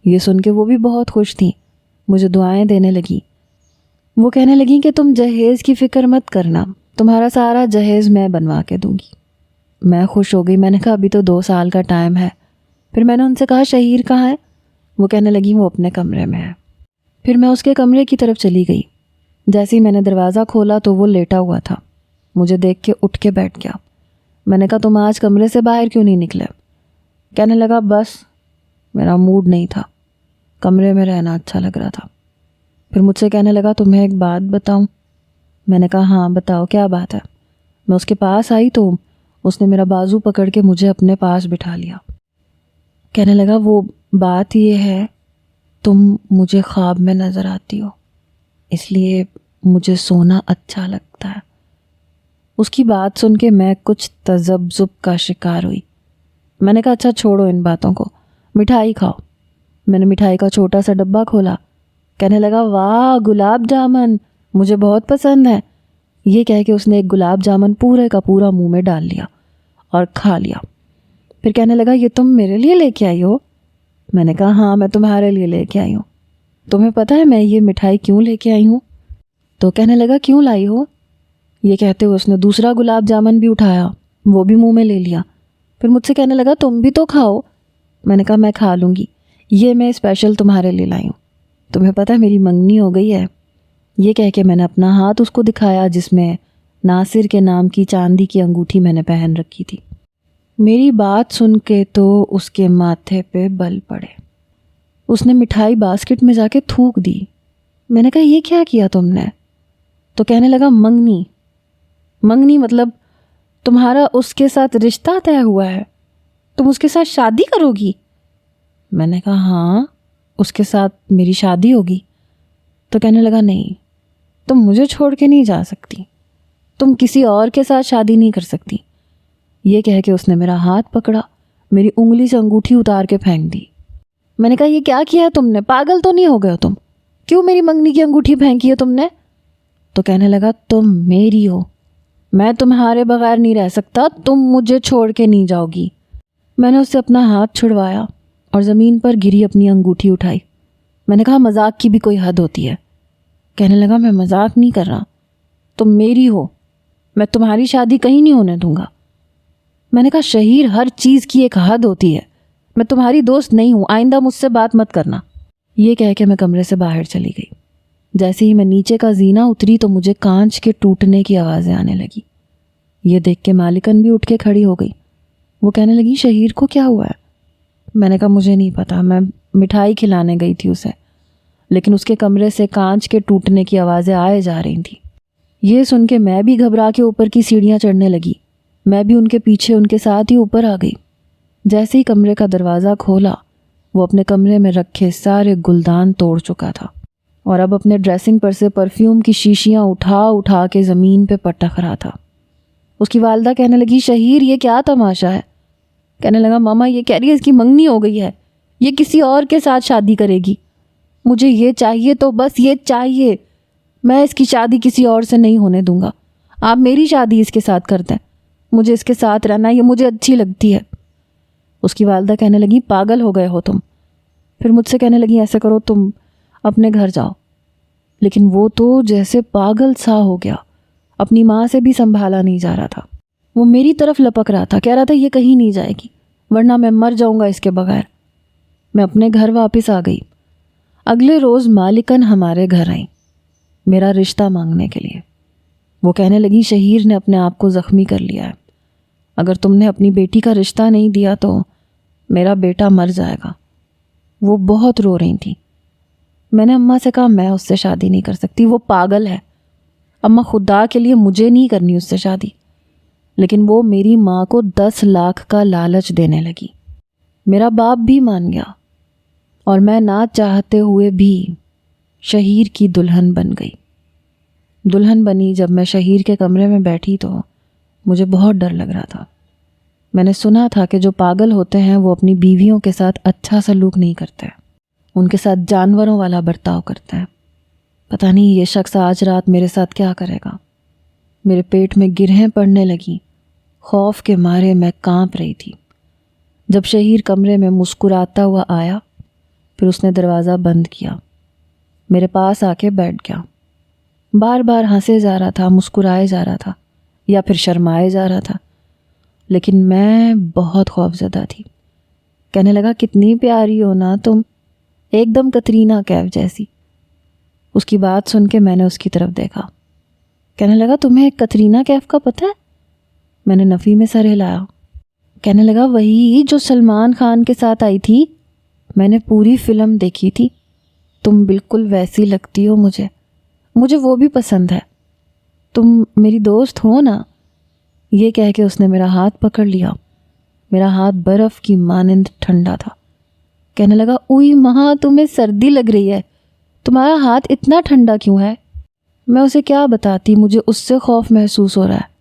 یہ سن کے وہ بھی بہت خوش تھیں، مجھے دعائیں دینے لگیں۔ وہ کہنے لگیں کہ تم جہیز کی فکر مت کرنا، تمہارا سارا جہیز میں بنوا کے دوں گی۔ میں خوش ہو گئی۔ میں نے کہا ابھی تو 2 سال کا ٹائم ہے۔ پھر میں نے ان سے کہا شہیر کہاں ہے؟ وہ کہنے لگیں وہ اپنے کمرے میں ہے۔ پھر میں اس کے کمرے کی طرف چلی گئی۔ جیسے ہی میں نے دروازہ کھولا تو وہ لیٹا ہوا تھا۔ مجھے دیکھ کے اٹھ کے بیٹھ گیا۔ میں نے کہا تم آج کمرے سے باہر کیوں نہیں نکلے؟ کہنے لگا بس میرا موڈ نہیں تھا، کمرے میں رہنا اچھا لگ رہا تھا۔ پھر مجھ سے کہنے لگا تمہیں ایک بات بتاؤں؟ میں نے کہا ہاں بتاؤ، کیا بات ہے؟ میں اس کے پاس آئی تو اس نے میرا بازو پکڑ کے مجھے اپنے پاس بٹھا لیا۔ کہنے لگا وہ بات یہ ہے تم مجھے خواب میں نظر آتی ہو، اس لیے مجھے سونا اچھا لگتا ہے۔ اس کی بات سن کے میں کچھ تذبذب کا شکار ہوئی۔ میں نے کہا اچھا چھوڑو ان باتوں کو، مٹھائی کھاؤ۔ میں نے مٹھائی کا چھوٹا سا ڈبہ کھولا۔ کہنے لگا واہ گلاب جامن مجھے بہت پسند ہے۔ یہ کہہ کے اس نے ایک گلاب جامن پورے کا پورا منہ میں ڈال لیا اور کھا لیا۔ پھر کہنے لگا یہ تم میرے لیے لے کے آئی ہو؟ میں نے کہا ہاں میں تمہارے لیے لے کے آئی ہوں۔ تمہیں پتہ ہے میں یہ مٹھائی کیوں لے کے آئی ہوں؟ تو کہنے لگا کیوں لائی ہو؟ یہ کہتے ہوئے اس نے دوسرا گلاب جامن بھی اٹھایا، وہ بھی منہ میں لے لیا۔ پھر مجھ سے کہنے لگا تم بھی تو کھاؤ۔ میں نے کہا میں کھا لوں گی، یہ میں اسپیشل تمہارے لیے لائی ہوں۔ تمہیں پتہ ہے میری منگنی ہو گئی ہے۔ یہ کہہ کے میں نے اپنا ہاتھ اس کو دکھایا جس میں ناصر کے نام کی چاندی کی انگوٹھی میں نے پہن رکھی تھی۔ میری بات سن کے تو اس کے ماتھے پہ بل پڑے۔ اس نے مٹھائی باسکٹ میں جا کے تھوک دی۔ میں نے کہا یہ کیا کیا تم نے؟ تو کہنے لگا منگنی۔ منگنی مطلب تمہارا اس کے ساتھ رشتہ طے ہوا ہے؟ تم اس کے ساتھ شادی کرو گی؟ میں نے کہا ہاں اس کے ساتھ میری شادی ہوگی۔ تو کہنے لگا نہیں تم مجھے چھوڑ کے نہیں جا سکتی، تم کسی اور کے ساتھ شادی نہیں کر سکتی۔ یہ کہہ کے اس نے میرا ہاتھ پکڑا، میری انگلی سے انگوٹھی اتار کے پھینک دی۔ میں نے کہا یہ کیا کیا ہے تم نے؟ پاگل تو نہیں ہو گئے تم؟ کیوں میری منگنی کی انگوٹھی پھینکی ہے تم نے؟ تو کہنے لگا تم میری ہو، میں تمہارے بغیر نہیں رہ سکتا، تم مجھے چھوڑ کے نہیں جاؤ گی۔ میں نے اس سے اپنا ہاتھ چھڑوایا اور زمین پر گری اپنی انگوٹھی اٹھائی۔ میں نے کہا مذاق کی بھی کوئی حد ہوتی ہے۔ کہنے لگا میں مذاق نہیں کر رہا، تم میری ہو، میں تمہاری شادی کہیں نہیں ہونے دوں گا۔ میں نے کہا شہیر، ہر چیز کی ایک حد ہوتی ہے، میں تمہاری دوست نہیں ہوں، آئندہ مجھ سے بات مت کرنا۔ یہ کہہ کے میں کمرے سے باہر چلی گئی۔ جیسے ہی میں نیچے کا زینہ اتری تو مجھے کانچ کے ٹوٹنے کی آوازیں آنے لگی۔ یہ دیکھ کے مالکن بھی اٹھ کے کھڑی ہو گئی۔ وہ کہنے لگی شہیر کو کیا ہوا ہے؟ میں نے کہا مجھے نہیں پتا، میں مٹھائی کھلانے گئی تھی اسے، لیکن اس کے کمرے سے کانچ کے ٹوٹنے کی آوازیں آئے جا رہی تھیں۔ یہ سن کے میں بھی گھبرا کے اوپر کی سیڑھیاں چڑھنے لگی۔ میں بھی ان کے پیچھے ان کے ساتھ ہی اوپر آ گئی۔ جیسے ہی کمرے کا دروازہ کھولا، وہ اپنے کمرے میں رکھے سارے گلدان توڑ چکا تھا اور اب اپنے ڈریسنگ پر سے پرفیوم کی شیشیاں اٹھا اٹھا کے زمین پہ پٹک رہا تھا۔ اس کی والدہ کہنے لگی شہیر یہ کیا تماشا ہے؟ کہنے لگا ماما یہ کہہ رہی ہے اس کی منگنی ہو گئی ہے، یہ کسی اور کے ساتھ شادی کرے گی، مجھے یہ چاہیے تو بس یہ چاہیے، میں اس کی شادی کسی اور سے نہیں ہونے دوں گا، آپ میری شادی اس کے ساتھ کر دیں، مجھے اس کے ساتھ رہنا، یہ مجھے اچھی لگتی ہے۔ اس کی والدہ کہنے لگی پاگل ہو گئے ہو تم؟ پھر مجھ سے کہنے لگی ایسا کرو تم اپنے گھر جاؤ۔ لیکن وہ تو جیسے پاگل سا ہو گیا، اپنی ماں سے بھی سنبھالا نہیں جا رہا تھا۔ وہ میری طرف لپک رہا تھا، کہہ رہا تھا یہ کہیں نہیں جائے گی ورنہ میں مر جاؤں گا اس کے بغیر۔ میں اپنے گھر واپس آ گئی۔ اگلے روز مالکن ہمارے گھر آئیں میرا رشتہ مانگنے کے لیے۔ وہ کہنے لگی شہیر نے اپنے آپ کو زخمی کر لیا ہے، اگر تم نے اپنی بیٹی کا رشتہ نہیں دیا تو میرا بیٹا مر جائے گا۔ وہ بہت رو رہی تھیں۔ میں نے اماں سے کہا میں اس سے شادی نہیں کر سکتی، وہ پاگل ہے، اماں خدا کے لیے مجھے نہیں کرنی اس سے شادی۔ لیکن وہ میری ماں کو 10 لاکھ کا لالچ دینے لگی۔ میرا باپ بھی مان گیا اور میں نہ چاہتے ہوئے بھی شہیر کی دلہن بن گئی۔ دلہن بنی جب میں شہیر کے کمرے میں بیٹھی تو مجھے بہت ڈر لگ رہا تھا۔ میں نے سنا تھا کہ جو پاگل ہوتے ہیں وہ اپنی بیویوں کے ساتھ اچھا سلوک نہیں کرتے، ان کے ساتھ جانوروں والا برتاؤ کرتے ہیں۔ پتہ نہیں یہ شخص آج رات میرے ساتھ کیا کرے گا۔ میرے پیٹ میں گرہیں پڑنے لگیں، خوف کے مارے میں کانپ رہی تھی۔ جب شہیر کمرے میں مسکراتا ہوا آیا، پھر اس نے دروازہ بند کیا، میرے پاس آ کے بیٹھ گیا۔ بار بار ہنسے جا رہا تھا، مسکرائے جا رہا تھا یا پھر شرمائے جا رہا تھا، لیکن میں بہت خوفزدہ تھی۔ کہنے لگا کتنی پیاری ہو نا تم، ایک دم کترینہ کیف جیسی۔ اس کی بات سن کے میں نے اس کی طرف دیکھا۔ کہنے لگا تمہیں کترینہ کیف کا پتہ ہے؟ میں نے نفی میں سر ہلایا۔ کہنے لگا وہی جو سلمان خان کے ساتھ آئی تھی، میں نے پوری فلم دیکھی تھی، تم بالکل ویسی لگتی ہو مجھے وہ بھی پسند ہے، تم میری دوست ہو نا۔ یہ کہہ کے اس نے میرا ہاتھ پکڑ لیا۔ میرا ہاتھ برف کی مانند ٹھنڈا تھا۔ کہنے لگا اوئی ماں تمہیں سردی لگ رہی ہے، تمہارا ہاتھ اتنا ٹھنڈا کیوں ہے؟ میں اسے کیا بتاتی، مجھے اس سے خوف محسوس ہو رہا ہے۔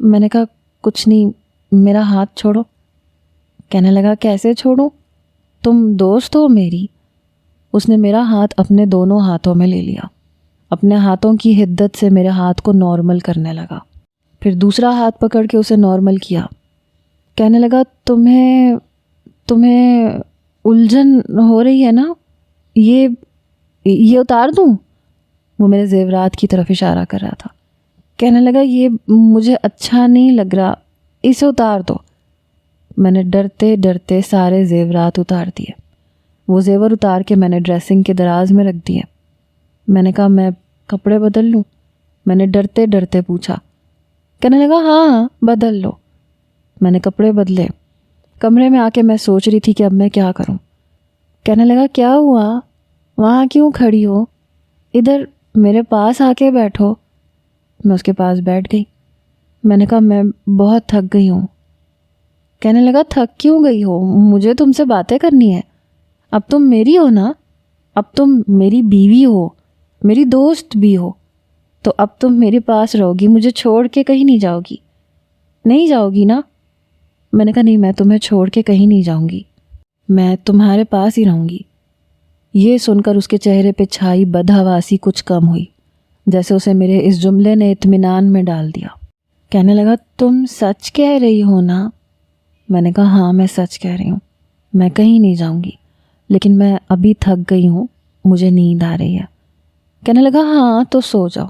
میں نے کہا کچھ نہیں، میرا ہاتھ چھوڑو۔ کہنے لگا کیسے چھوڑوں، تم دوست ہو میری۔ اس نے میرا ہاتھ اپنے دونوں ہاتھوں میں لے لیا، اپنے ہاتھوں کی حدت سے میرے ہاتھ کو نارمل کرنے لگا، پھر دوسرا ہاتھ پکڑ کے اسے نارمل کیا۔ کہنے لگا تمہیں الجھن ہو رہی ہے نا، یہ اتار دوں؟ وہ میرے زیورات کی طرف اشارہ کر رہا تھا۔ کہنے لگا یہ مجھے اچھا نہیں لگ رہا، اسے اتار دو۔ میں نے ڈرتے ڈرتے سارے زیورات اتار دیے۔ وہ زیور اتار کے میں نے ڈریسنگ کے دراز میں رکھ دیے۔ میں نے کہا میں کپڑے بدل لوں؟ میں نے ڈرتے ڈرتے پوچھا۔ کہنے لگا ہاں بدل لو۔ میں نے کپڑے بدلے۔ کمرے میں آ کے میں سوچ رہی تھی کہ اب میں کیا کروں۔ کہنے لگا کیا ہوا، وہاں کیوں کھڑی ہو، ادھر میرے پاس آ کے بیٹھو۔ میں اس کے پاس بیٹھ گئی۔ میں نے کہا میں بہت تھک گئی ہوں۔ کہنے لگا تھک کیوں گئی ہو، مجھے تم سے باتیں کرنی ہے، اب تم میری ہو نا، اب تم میری بیوی ہو، میری دوست بھی ہو، تو اب تم میرے پاس رہو گی، مجھے چھوڑ کے کہیں نہیں جاؤ گی، نہیں جاؤ گی نا؟ میں نے کہا نہیں، میں تمہیں چھوڑ کے کہیں نہیں جاؤں گی، میں تمہارے پاس ہی رہوں گی۔ یہ سن کر اس کے چہرے پہ چھائی بدحواسی کچھ کم ہوئی، جیسے اسے میرے اس جملے نے اطمینان میں ڈال دیا۔ کہنے لگا تم سچ کہہ رہی ہو نا؟ میں نے کہا ہاں میں سچ کہہ رہی ہوں، میں کہیں نہیں جاؤں گی، لیکن میں ابھی تھک گئی ہوں، مجھے نیند آ رہی ہے، کہنے لگا ہاں تو سو جاؤ۔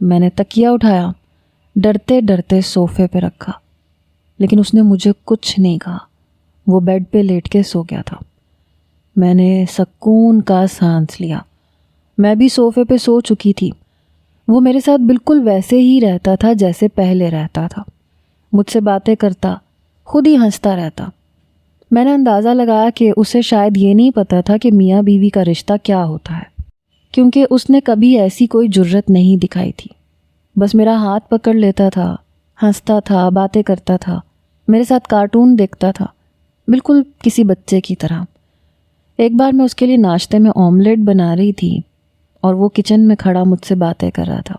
میں نے تکیہ اٹھایا، ڈرتے ڈرتے صوفے پہ رکھا، لیکن اس نے مجھے کچھ نہیں کہا۔ وہ بیڈ پہ لیٹ کے سو گیا تھا۔ میں نے سکون کا سانس لیا۔ میں بھی صوفے پہ سو چکی تھی۔ وہ میرے ساتھ بالکل ویسے ہی رہتا تھا جیسے پہلے رہتا تھا، مجھ سے باتیں کرتا، خود ہی ہنستا رہتا۔ میں نے اندازہ لگایا کہ اسے شاید یہ نہیں پتہ تھا کہ میاں بیوی کا رشتہ کیا ہوتا ہے، کیونکہ اس نے کبھی ایسی کوئی جرت نہیں دکھائی تھی۔ بس میرا ہاتھ پکڑ لیتا تھا، ہنستا تھا، باتیں کرتا تھا، میرے ساتھ کارٹون دیکھتا تھا، بالکل کسی بچے کی طرح۔ ایک بار میں اس کے لیے ناشتے میں آملیٹ بنا رہی تھی اور وہ کچن میں کھڑا مجھ سے باتیں کر رہا تھا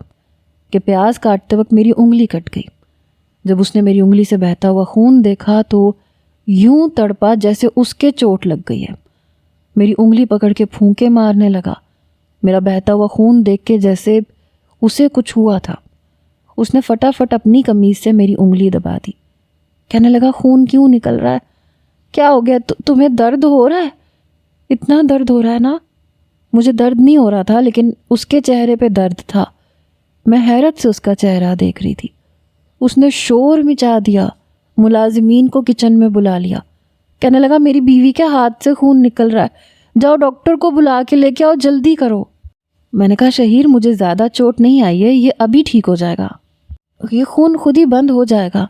کہ پیاز کاٹتے وقت میری انگلی کٹ گئی۔ جب اس نے میری انگلی سے بہتا ہوا خون دیکھا تو یوں تڑپا جیسے اس کے چوٹ لگ گئی ہے۔ میری انگلی پکڑ کے پھونکے مارنے لگا، میرا بہتا ہوا خون دیکھ کے جیسے اسے کچھ ہوا تھا۔ اس نے فٹافٹ اپنی قمیض سے میری انگلی دبا دی۔ کہنے لگا خون کیوں نکل رہا ہے؟ کیا ہو گیا؟ تمہیں درد ہو رہا ہے؟ اتنا درد ہو رہا ہے نا؟ مجھے درد نہیں ہو رہا تھا، لیکن اس کے چہرے پہ درد تھا۔ میں حیرت سے اس کا چہرہ دیکھ رہی تھی۔ اس نے شور مچا دیا، ملازمین کو کچن میں بلا لیا۔ کہنے لگا میری بیوی کے ہاتھ سے خون نکل رہا ہے، جاؤ ڈاکٹر کو بلا کے لے کے آؤ، جلدی کرو۔ میں نے کہا شہیر مجھے زیادہ چوٹ نہیں آئی ہے، یہ ابھی ٹھیک ہو جائے گا، یہ خون خود ہی بند ہو جائے گا۔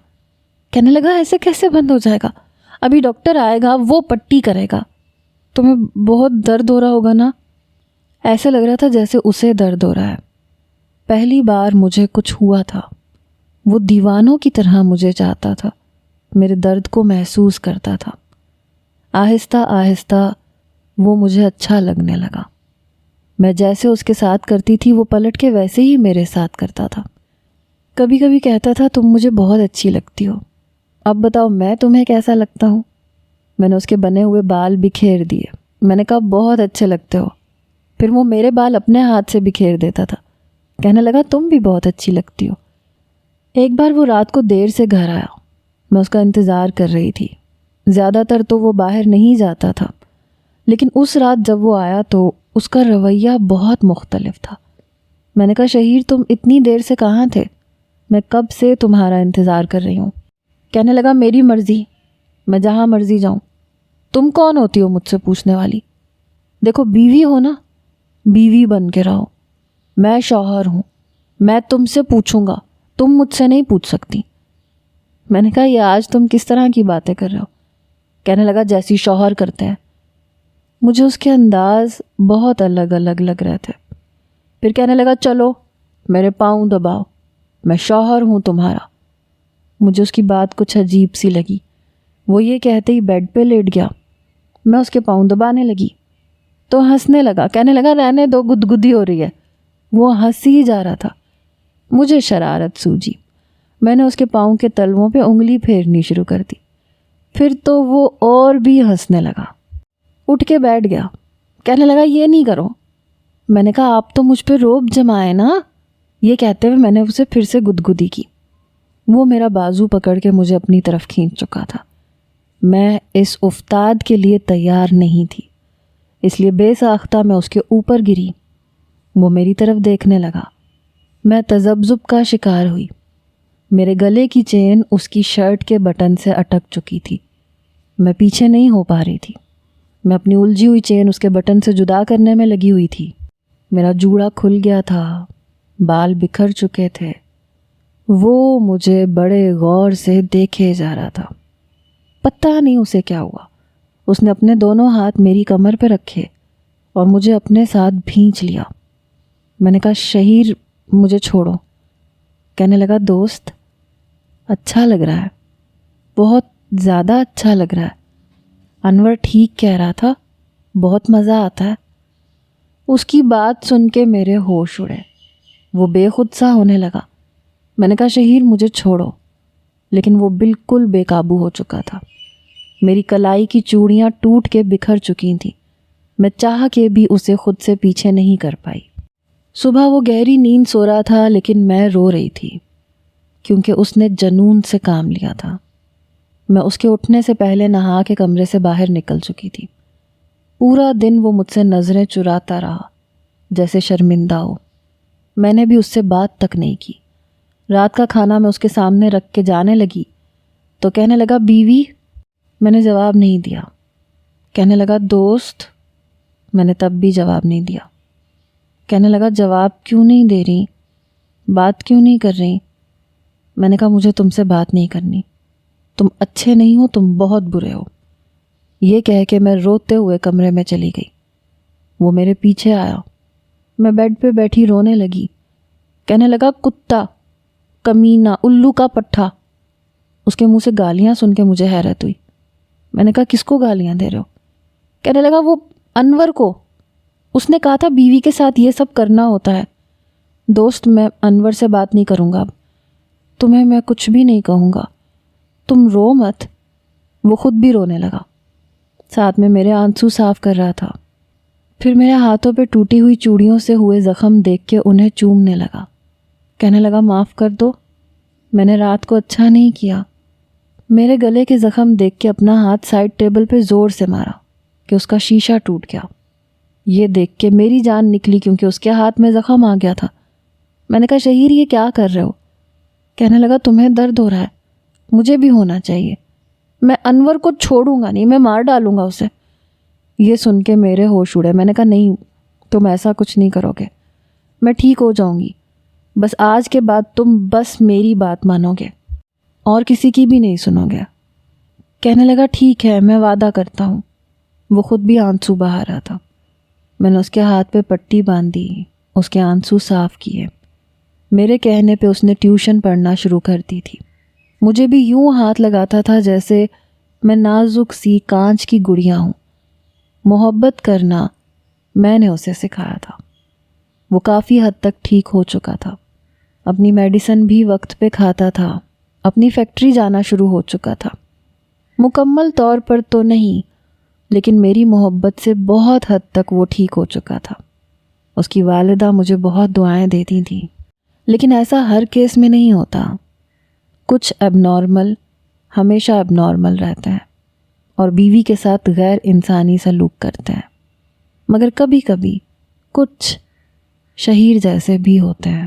کہنے لگا ایسے کیسے بند ہو جائے گا؟ ابھی ڈاکٹر آئے گا، وہ پٹی کرے گا۔ تمہیں بہت درد ہو رہا ہوگا نا؟ ایسے لگ رہا تھا جیسے اسے درد ہو رہا ہے۔ پہلی بار مجھے کچھ ہوا تھا۔ وہ دیوانوں کی طرح مجھے چاہتا تھا، میرے درد کو محسوس کرتا تھا۔ آہستہ آہستہ وہ مجھے اچھا لگنے لگا۔ میں جیسے اس کے ساتھ کرتی تھی وہ پلٹ کے ویسے ہی میرے ساتھ کرتا تھا۔ کبھی کبھی کہتا تھا تم مجھے بہت اچھی لگتی ہو، اب بتاؤ میں تمہیں کیسا لگتا ہوں؟ میں نے اس کے بنے ہوئے بال بکھیر دیے۔ میں نے کہا بہت اچھے لگتے ہو۔ پھر وہ میرے بال اپنے ہاتھ سے بکھیر دیتا تھا، کہنے لگا تم بھی بہت اچھی لگتی ہو۔ ایک بار وہ رات کو دیر سے گھر آیا، میں اس کا انتظار کر رہی تھی۔ زیادہ تر تو وہ باہر نہیں جاتا تھا، لیکن اس رات جب وہ آیا تو اس کا رویہ بہت مختلف تھا۔ میں نے کہا شہیر تم اتنی دیر سے کہاں تھے؟ میں کب سے تمہارا انتظار کر رہی ہوں۔ کہنے لگا میری مرضی، میں جہاں مرضی جاؤں، تم کون ہوتی ہو مجھ سے پوچھنے والی؟ دیکھو بیوی ہو نا، بیوی بن کے رہو، میں شوہر ہوں، میں تم سے پوچھوں گا، تم مجھ سے نہیں پوچھ سکتی۔ میں نے کہا یہ آج تم کس طرح کی باتیں کر رہے ہو؟ کہنے لگا جیسی شوہر کرتے ہیں۔ مجھے اس کے انداز بہت الگ الگ لگ رہے تھے۔ پھر کہنے لگا چلو میرے پاؤں دباؤ، میں شوہر ہوں تمہارا۔ مجھے اس کی بات کچھ عجیب سی لگی۔ وہ یہ کہتے ہی بیڈ پہ لیٹ گیا۔ میں اس کے پاؤں دبانے لگی تو ہنسنے لگا، کہنے لگا رہنے دو، گدگدی ہو رہی ہے۔ وہ ہنسی جا رہا تھا۔ مجھے شرارت سوجی۔ میں نے اس کے پاؤں کے تلووں پہ انگلی پھیرنی شروع کر دی۔ پھر تو وہ اور بھی ہنسنے لگا، اٹھ کے بیٹھ گیا، کہنے لگا یہ نہیں کرو۔ میں نے کہا آپ تو مجھ پہ روب جمائے نا۔ یہ کہتے ہوئے میں نے اسے پھر سے گدگدی کی۔ وہ میرا بازو پکڑ کے مجھے اپنی طرف کھینچ چکا تھا۔ میں اس افتاد کے لیے تیار نہیں تھی، اس لیے بے ساختہ میں اس کے اوپر گری۔ وہ میری طرف دیکھنے لگا۔ میں تذبذب کا شکار ہوئی۔ میرے گلے کی چین اس کی شرٹ کے بٹن سے اٹک چکی تھی۔ میں پیچھے نہیں ہو پا رہی تھی۔ میں اپنی الجھی ہوئی چین اس کے بٹن سے جدا کرنے میں لگی ہوئی تھی۔ میرا جوڑا کھل گیا تھا، بال بکھر چکے تھے۔ وہ مجھے بڑے غور سے دیکھے جا رہا تھا۔ پتہ نہیں اسے کیا ہوا۔ اس نے اپنے دونوں ہاتھ میری کمر پہ رکھے اور مجھے اپنے ساتھ بھینچ لیا۔ میں نے کہا شہیر مجھے چھوڑو۔ کہنے لگا دوست اچھا لگ رہا ہے، بہت زیادہ اچھا لگ رہا ہے۔ انور ٹھیک کہہ رہا تھا، بہت مزہ آتا ہے۔ اس کی بات سن کے میرے ہوش اڑے۔ وہ بے خود سا ہونے لگا۔ میں نے کہا شہیر مجھے چھوڑو، لیکن وہ بالکل بے قابو ہو چکا تھا۔ میری کلائی کی چوڑیاں ٹوٹ کے بکھر چکی تھیں۔ میں چاہ کے بھی اسے خود سے پیچھے نہیں کر پائی۔ صبح وہ گہری نیند سو رہا تھا، لیکن میں رو رہی تھی کیونکہ اس نے جنون سے کام لیا تھا۔ میں اس کے اٹھنے سے پہلے نہا کے کمرے سے باہر نکل چکی تھی۔ پورا دن وہ مجھ سے نظریں چراتا رہا، جیسے شرمندہ ہو۔ میں نے بھی اس سے بات تک نہیں کی۔ رات کا کھانا میں اس کے سامنے رکھ کے جانے لگی تو کہنے لگا بیوی، میں نے جواب نہیں دیا۔ کہنے لگا دوست، میں نے تب بھی جواب نہیں دیا۔ کہنے لگا جواب کیوں نہیں دے رہی، بات کیوں نہیں کر رہی؟ میں نے کہا مجھے تم سے بات نہیں کرنی، تم اچھے نہیں ہو، تم بہت برے ہو۔ یہ کہہ کے میں روتے ہوئے کمرے میں چلی گئی۔ وہ میرے پیچھے آیا، میں بیڈ پہ بیٹھی رونے لگی۔ کہنے لگا کتا، کمینہ، الو کا پٹھا۔ اس کے منہ سے گالیاں سن کے مجھے حیرت ہوئی۔ میں نے کہا کس کو گالیاں دے رہے ہو؟ کہنے لگا وہ انور کو، اس نے کہا تھا بیوی کے ساتھ یہ سب کرنا ہوتا ہے۔ دوست میں انور سے بات نہیں کروں گا اب، تمہیں میں کچھ بھی نہیں کہوں گا، تم رو مت۔ وہ خود بھی رونے لگا، ساتھ میں میرے آنسو صاف کر رہا تھا۔ پھر میرے ہاتھوں پہ ٹوٹی ہوئی چوڑیوں سے ہوئے زخم دیکھ کے انہیں چومنے لگا۔ کہنے لگا معاف کر دو، میں نے رات کو اچھا نہیں کیا۔ میرے گلے کے زخم دیکھ کے اپنا ہاتھ سائڈ ٹیبل پہ زور سے مارا کہ اس کا شیشہ ٹوٹ گیا۔ یہ دیکھ کے میری جان نکلی کیونکہ اس کے ہاتھ میں زخم آ گیا تھا۔ میں نے کہا شہیر یہ کیا کر رہے ہو؟ کہنے لگا تمہیں درد ہو رہا ہے، مجھے بھی ہونا چاہیے، میں انور کو چھوڑوں گا نہیں، میں مار ڈالوں گا اسے۔ یہ سن کے میرے ہوش اڑے۔ میں نے کہا نہیں، تم ایسا کچھ نہیں کرو گے، میں ٹھیک ہو جاؤں گی، بس آج کے بعد تم بس میری بات مانو گے اور کسی کی بھی نہیں سنو گے۔ کہنے لگا ٹھیک ہے، میں وعدہ کرتا ہوں۔ وہ خود بھی آنسو بہا رہا تھا۔ میں نے اس کے ہاتھ پہ پٹی باندھی، اس کے آنسو صاف کیے۔ میرے کہنے پہ اس نے ٹیوشن پڑھنا شروع کر دی تھی۔ مجھے بھی یوں ہاتھ لگاتا تھا جیسے میں نازک سی کانچ کی گڑیا ہوں۔ محبت کرنا میں نے اسے سکھایا تھا۔ وہ کافی حد تک ٹھیک ہو چکا تھا، اپنی میڈیسن بھی وقت پہ کھاتا تھا، اپنی فیکٹری جانا شروع ہو چکا تھا۔ مکمل طور پر تو نہیں، لیکن میری محبت سے بہت حد تک وہ ٹھیک ہو چکا تھا۔ اس کی والدہ مجھے بہت دعائیں دیتی تھیں، لیکن ایسا ہر کیس میں نہیں ہوتا۔ کچھ ایب نارمل ہمیشہ ایب نارمل رہتے ہیں اور بیوی کے ساتھ غیر انسانی سلوک کرتے ہیں، مگر کبھی کبھی کچھ شہیر جیسے بھی ہوتے ہیں۔